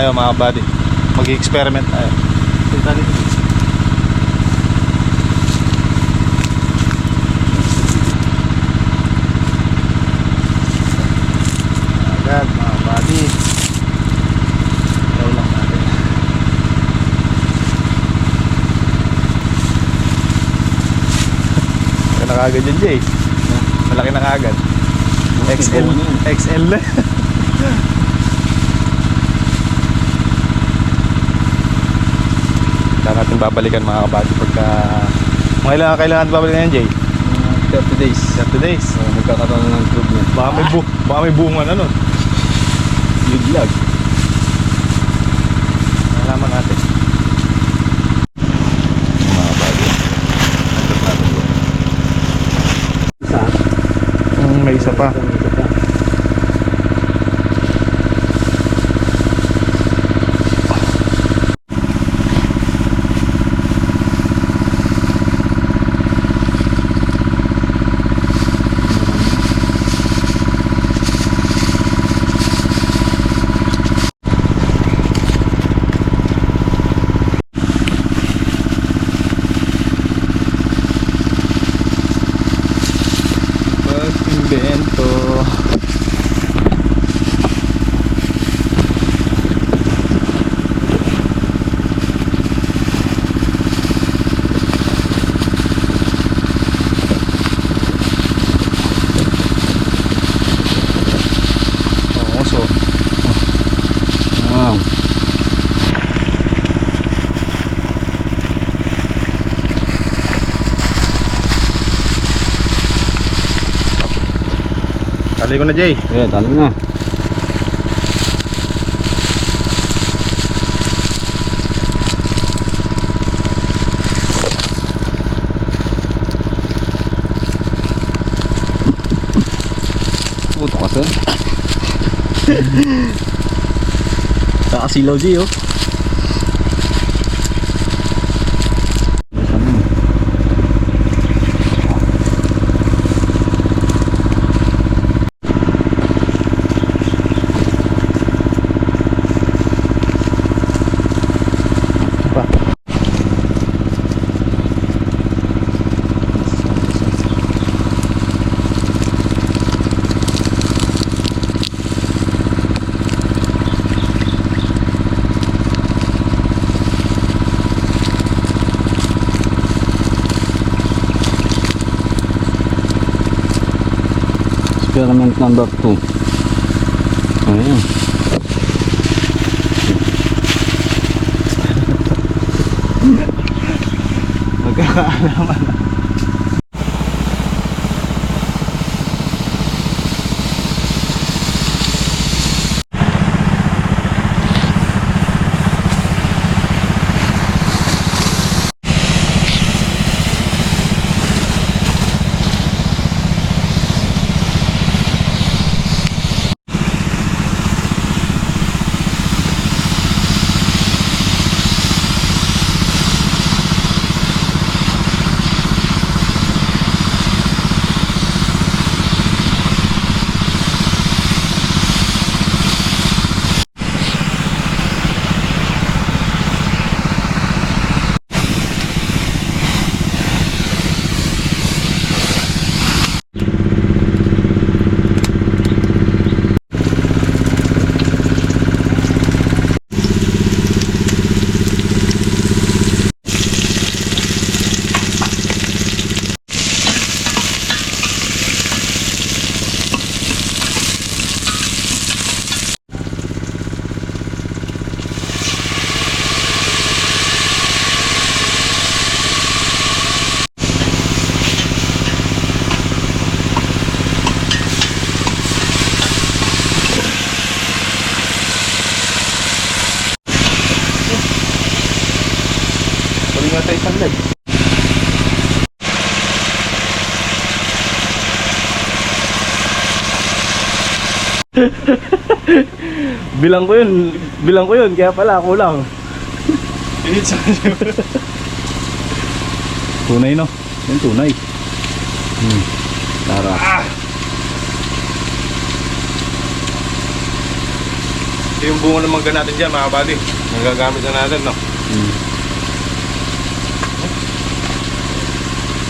tayo mga buddy. Mag-experiment tayo. Agad mga buddy. Ikaw lang natin. Malaki na kagad yun, Jay. Malaki na kagad. XL na. Kaya natin babalikan mga kabady pagka mga kailangan babalikan yan, Jay? 30 days. 30 days. Magkakaroon ng improvement. Baka may bunga na nun. Good luck. Nalaman natin mga kabady. Nagkat natin doon. Isa? May isa pa. Pag-invento. Oo, so. Wow. Tali ko na, Jay. Yeah, talo na. Puto ka, sir. Nakasilaw, G, oh. Experiment number 2. Ayan. Magkakaalaman na. Sa isang leg. Bilang ko yun, kaya pala kulang. Tunay, no? Yan tunay. Tara. Ito yung bunga ng mangga natin dyan mga kabady. Nagagamit na natin, no?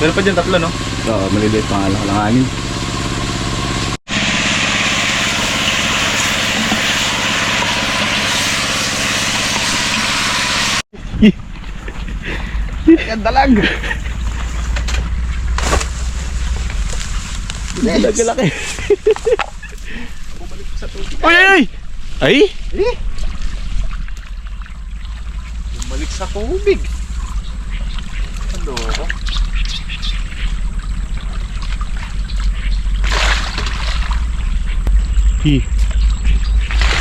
Meron pa dyan 3, no? Oo, maliliit pang alanganin. Ang dalag! Laki-laki. Uy, ay, ay! Ay? Bumalik sa tubig. Ano ko?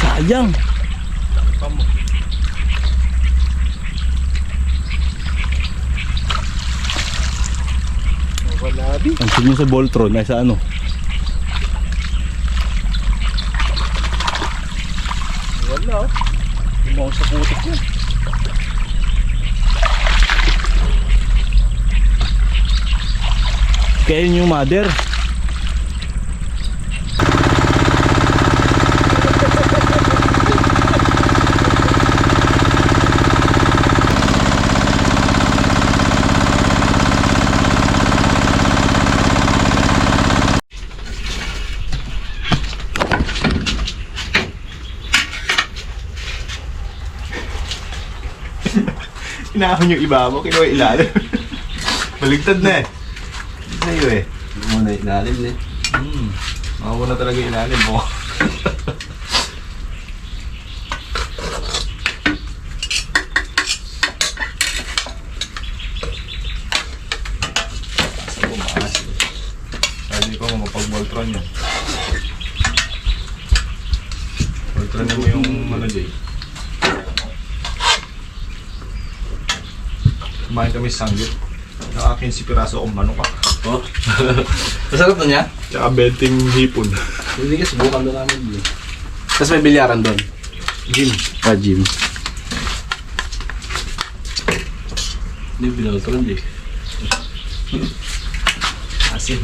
Sayang. Pa mo. Wala di. Pansin mo sa Voltron, ay sa ano? Wala oh. Hindi mo ako sa putik yan. Kaya yun yung mother. Inahon yung iba mo, kinuha yung ilalim. Baligtad na eh. Sa'yo eh. Hindi mo na ilalim eh. Makawa na talaga yung ilalim mo. Sabi ko mapag-Voltron yan. Voltron mo yung ano Jay. Kumain kami sa sanggit. Naka 15 piraso akong manok. Oh. Masarap na niya? Tsaka 20 hipon. Hindi ka subukan doon namin. Tapos may bilyaran doon. Gym. Ah, gym. Hindi binaltron eh. Asin.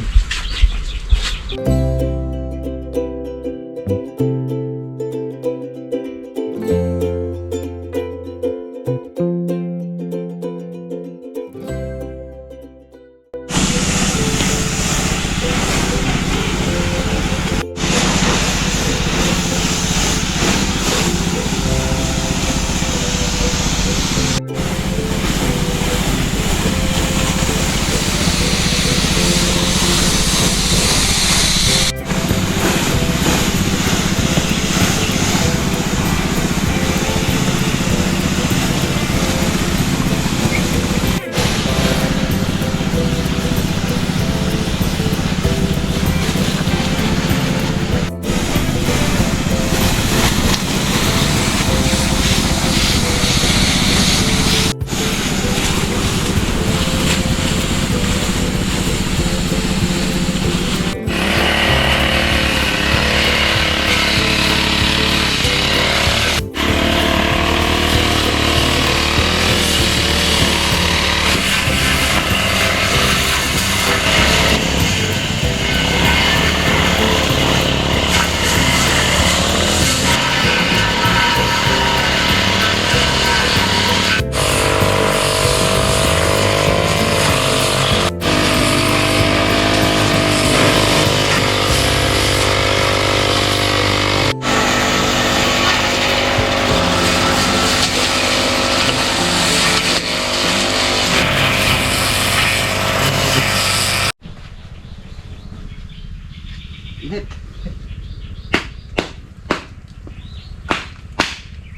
Init.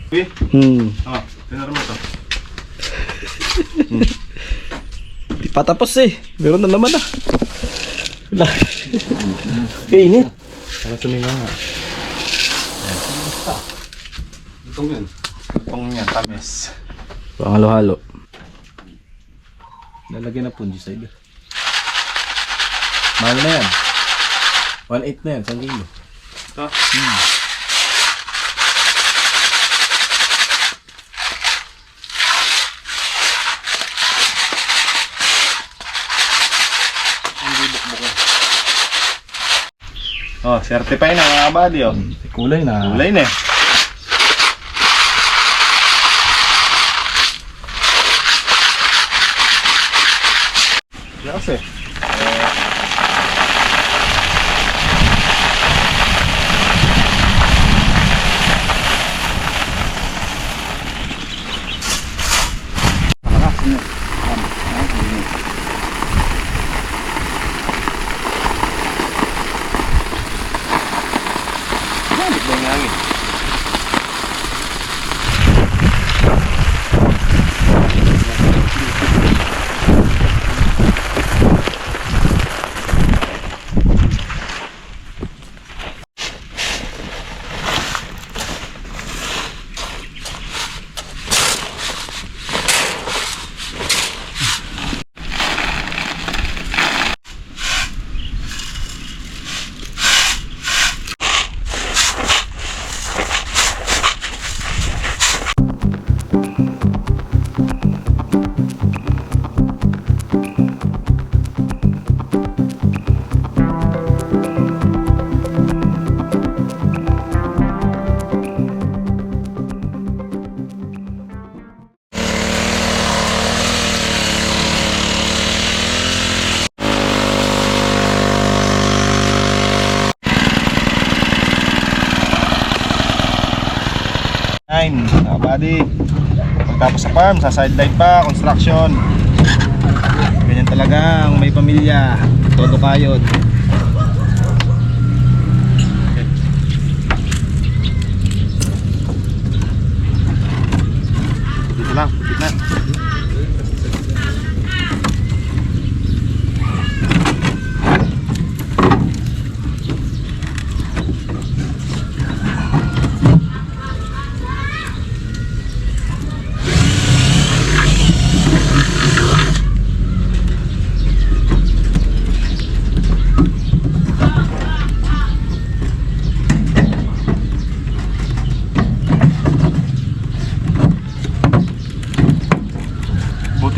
Okay? Ah, tinara mo ito. Di pa tapos eh. Meron na naman ah. Wala. Init. Para suminga nga. Itong yan. Itong yan, tamis. Pangalo-halo. Lalagyan na fungicide. Mahal na yan. 1.8 na yan, 1 kilo. Ito? Oh, certified na mga buddy oh. Kulay na. Kulay na eh. eh. Buddy, pagtapos sa farm, sa sideline pa, construction. Ganyan talaga ang may pamilya, todo kayod. Dito lang, dito na.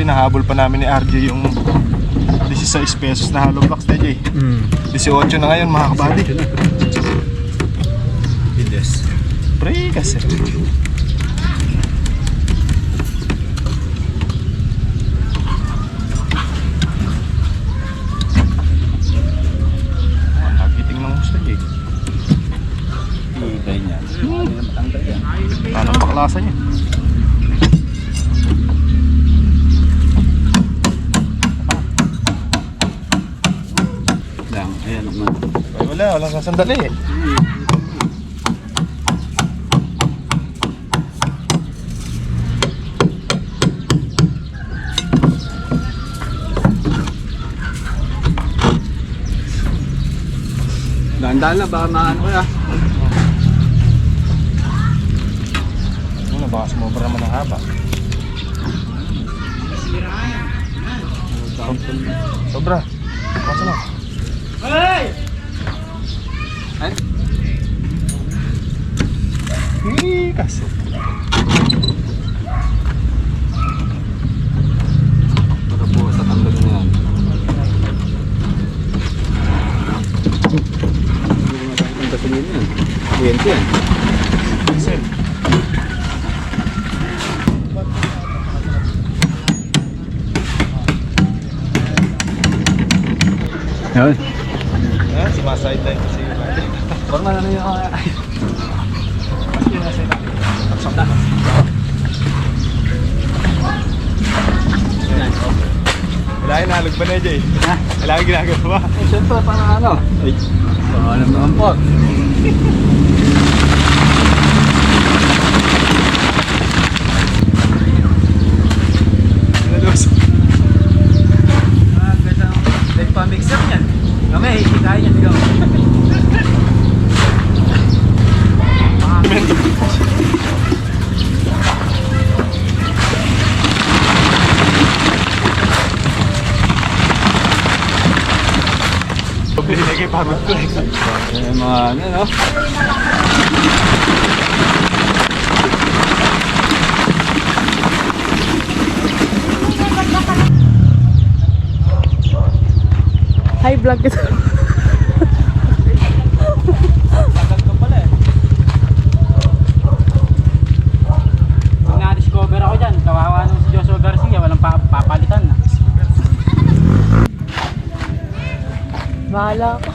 Nahabol pa namin ni RJ yung 16 pesos na hollow blocks na Jay. 18 na ngayon mga kabady. Bilis. Pre kasi. Nagiting ng gusto Jay. Ibay niya. Matanggal yan. Anong paklasa niya? Ayan naman. Ay, walang sasandali eh. Dahan-dahan lang, baka maano ko ya. Ano, baka sumobra naman ang haba. Sobra. Baka na. Hey! Ay! Kasi. Para po sa tanggal na yan. Ang gasolina yan. Kuwente yan. Diesel. Yun. Sumasideline kasi yung Parang ano yung wala yung nalog pa na Jay. Wala yung ginagawa. Siyempre, parang ano? Ay, alam naman po. Pa-mixer niyan. Kami, hihikain niyan. Ikaw. Pinigay pagod ko eh. Yung mga ano, no? Hi vlog ito. Pag na-discover ako dyan, kawawa nung si Joshua Garcia, walang papalitan na. Kala ko.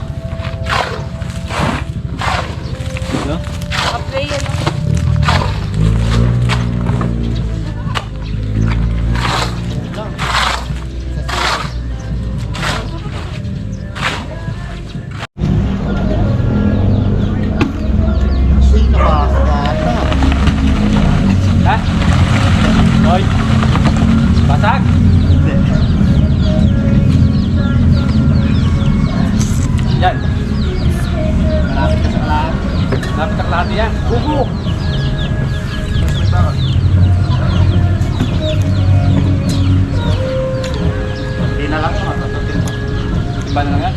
Ano? Naka-play yan. Ha? Hoy! Basag! Yan. Malapit ka sa lahat. Lapit ang lahat yan. Bubo! Hindi na lang yun. Matututin mo. Iba na lang yan.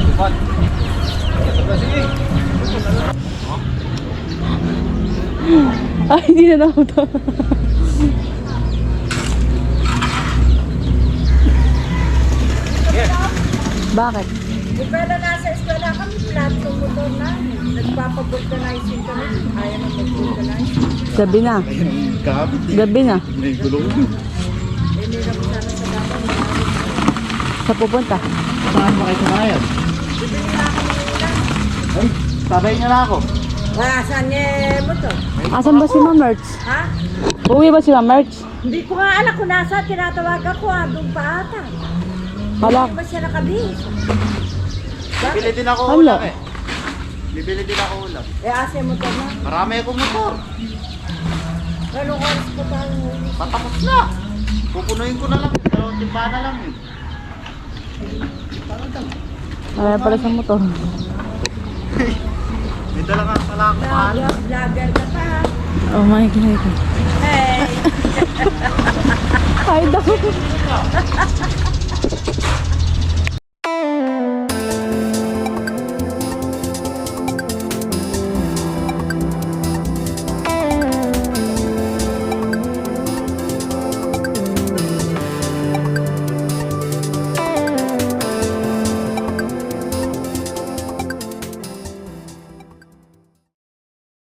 Lupot. Sige. Ay, hindi na nakuto. Bakit? Pero nasa eskwela kami, flat yung motor namin. Nagpapag-vulcanizing kami. Ayaw na mag-vulcanize. Gabi na. Kapit Gabi na. May gulong. Eh, may naman sana sa dapat. Sa pupunta. Saan ba kayo sumayad? Ay, sabay niya na ako. Saan niya motor? Asan ba si Ma'am Merch? Ha? Uwi ba si Ma'am Merch? Hindi ko nga alam kung nasa. Tinatawagan ko doon pa ata. Hala. Hindi ba siya nakabihis? Bibili din ako Ano? ulam eh. Bibili din ako ulam. Eh, asa yung motor na? Marami akong motor. Anong oras pa tayo huli? Patapos na. Pupunuin ko na lang. Dalawang timba na lang yun. Ay, pala sa motor. May dala nga pala ako mahal. Vlogger ka pa. Oh my God. Hey! Ay, daw.